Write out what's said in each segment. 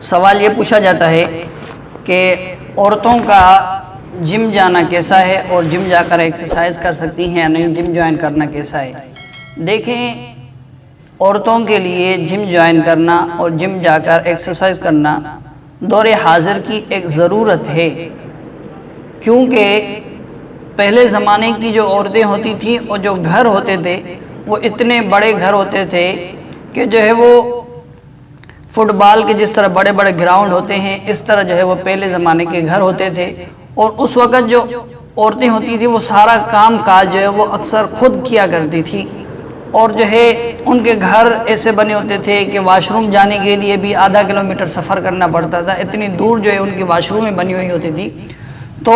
سوال یہ پوچھا جاتا ہے کہ عورتوں کا جم جانا کیسا ہے اور جم جا کر ایکسرسائز کر سکتی ہیں یا نہیں، جم جوائن کرنا کیسا ہے۔ دیکھیں، عورتوں کے لیے جم جوائن کرنا اور جم جا کر ایکسرسائز کرنا دور حاضر کی ایک ضرورت ہے، کیونکہ پہلے زمانے کی جو عورتیں ہوتی تھیں اور جو گھر ہوتے تھے وہ اتنے بڑے گھر ہوتے تھے کہ جو ہے وہ فٹ بال کے جس طرح بڑے بڑے گراؤنڈ ہوتے ہیں اس طرح جو ہے وہ پہلے زمانے کے گھر ہوتے تھے، اور اس وقت جو عورتیں ہوتی تھیں وہ سارا کام کاج جو ہے وہ اکثر خود کیا کرتی تھی، اور جو ہے ان کے گھر ایسے بنے ہوتے تھے کہ واش روم جانے کے لیے بھی آدھا کلومیٹر سفر کرنا پڑتا تھا، اتنی دور جو ہے ان کی واش رومیں بنی ہوئی ہوتی تھی، تو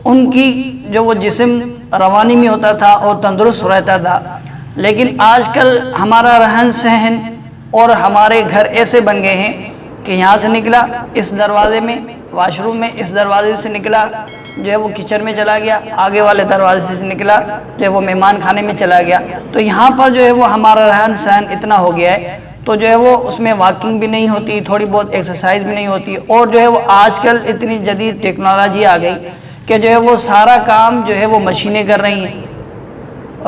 ان کی جو وہ جسم روانی میں ہوتا تھا اور تندرست رہتا تھا۔ لیکن آج کل ہمارا رہن سہن اور ہمارے گھر ایسے بن گئے ہیں کہ یہاں سے نکلا اس دروازے میں واش روم میں، اس دروازے سے نکلا جو ہے وہ کچن میں چلا گیا، آگے والے دروازے سے نکلا جو ہے وہ مہمان خانے میں چلا گیا، تو یہاں پر جو ہے وہ ہمارا رہن سہن اتنا ہو گیا ہے تو جو ہے وہ اس میں واکنگ بھی نہیں ہوتی، تھوڑی بہت ایکسرسائز بھی نہیں ہوتی، اور جو ہے وہ آج کل اتنی جدید ٹیکنالوجی آ گئی کہ جو ہے وہ سارا کام جو ہے وہ مشینیں کر رہی ہیں،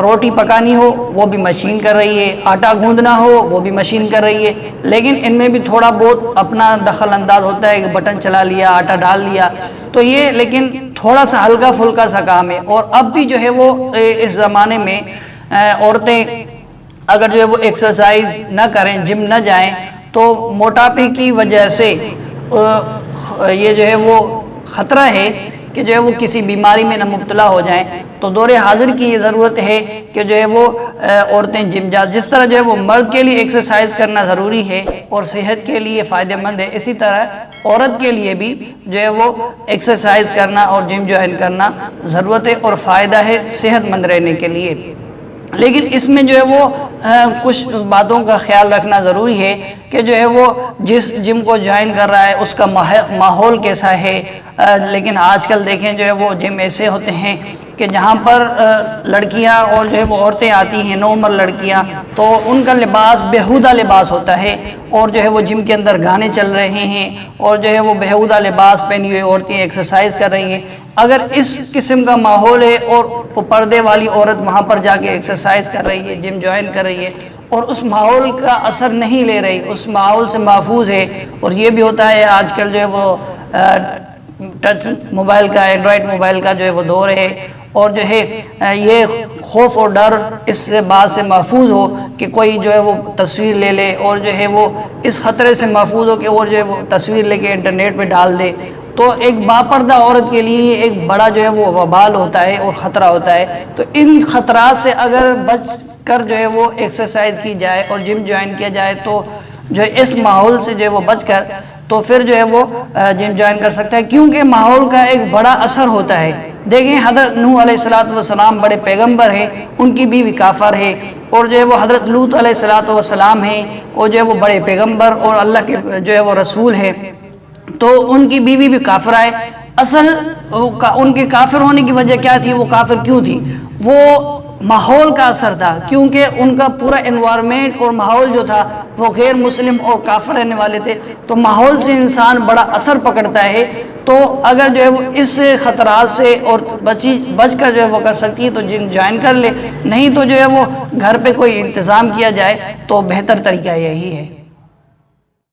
روٹی پکانی ہو وہ بھی مشین کر رہی ہے، آٹا گوندنا ہو وہ بھی مشین کر رہی ہے، لیکن ان میں بھی تھوڑا بہت اپنا دخل انداز ہوتا ہے کہ بٹن چلا لیا، آٹا ڈال لیا، تو یہ لیکن تھوڑا سا ہلکا پھلکا سا کام ہے۔ اور اب بھی جو ہے وہ اس زمانے میں عورتیں اگر جو ہے وہ ایکسرسائز نہ کریں، جم نہ جائیں، تو موٹاپے کی وجہ سے یہ جو ہے وہ خطرہ ہے کہ جو ہے وہ کسی بیماری میں نہ مبتلا ہو جائیں۔ تو دور حاضر کی یہ ضرورت ہے کہ جو ہے وہ عورتیں جم جا، جس طرح جو ہے وہ مرد کے لیے ایکسرسائز کرنا ضروری ہے اور صحت کے لیے فائدہ مند ہے، اسی طرح عورت کے لیے بھی جو ہے وہ ایکسرسائز کرنا اور جم جوائن کرنا ضرورت ہے اور فائدہ ہے صحت مند رہنے کے لیے۔ لیکن اس میں جو ہے وہ کچھ باتوں کا خیال رکھنا ضروری ہے کہ جو ہے وہ جس جم کو جوائن کر رہا ہے اس کا ماحول کیسا ہے۔ لیکن آج کل دیکھیں جو ہے وہ جم ایسے ہوتے ہیں کہ جہاں پر لڑکیاں اور جو ہے وہ عورتیں آتی ہیں، نارمل لڑکیاں، تو ان کا لباس بیہودہ لباس ہوتا ہے، اور جو ہے وہ جم کے اندر گانے چل رہے ہیں اور جو ہے وہ بیہودہ لباس پہنی ہوئی عورتیں ایکسرسائز کر رہی ہیں۔ اگر اس قسم کا ماحول ہے اور وہ پردے والی عورت وہاں پر جا کے ایکسرسائز کر رہی ہے، جم جوائن کر رہی ہے، اور اس ماحول کا اثر نہیں لے رہی، اس ماحول سے محفوظ ہے، اور یہ بھی ہوتا ہے آج کل جو ہے وہ ٹچ موبائل کا، اینڈرائڈ موبائل کا جو ہے وہ دور ہے، اور جو ہے یہ خوف اور ڈر اس بات سے محفوظ ہو کہ کوئی جو ہے وہ تصویر لے لے، اور جو ہے وہ اس خطرے سے محفوظ ہو کہ اور جو ہے وہ تصویر لے کے انٹرنیٹ پہ ڈال دے، تو ایک باپردہ عورت کے لیے ایک بڑا جو ہے وہ وبال ہوتا ہے اور خطرہ ہوتا ہے۔ تو ان خطرات سے اگر بچ کر جو ہے وہ ایکسرسائز کی جائے اور جم جوائن کیا جائے تو جو ہے اس ماحول سے جو ہے وہ بچ کر تو پھر جو ہے وہ جم جوائن کر سکتا ہے، کیونکہ ماحول کا ایک بڑا اثر ہوتا ہے۔ دیکھیں، حضرت نوح علیہ السلام بڑے پیغمبر ہیں، ان کی بیوی کافر ہے، اور جو ہے وہ حضرت لوط علیہ السلام ہیں، اور جو ہے وہ بڑے پیغمبر اور اللہ کے جو ہے وہ رسول ہیں، تو ان کی بیوی بھی کافرہ ہے۔ اصل ان کے کافر ہونے کی وجہ کیا تھی، وہ کافر کیوں تھی؟ وہ ماحول کا اثر تھا، کیونکہ ان کا پورا انوائرمنٹ اور ماحول جو تھا وہ غیر مسلم اور کافر رہنے والے تھے، تو ماحول سے انسان بڑا اثر پکڑتا ہے۔ تو اگر جو ہے وہ اس خطرات سے اور بچ کر جو ہے وہ کر سکتی ہے تو جم جوائن کر لے، نہیں تو جو ہے وہ گھر پہ کوئی انتظام کیا جائے تو بہتر طریقہ یہی ہے۔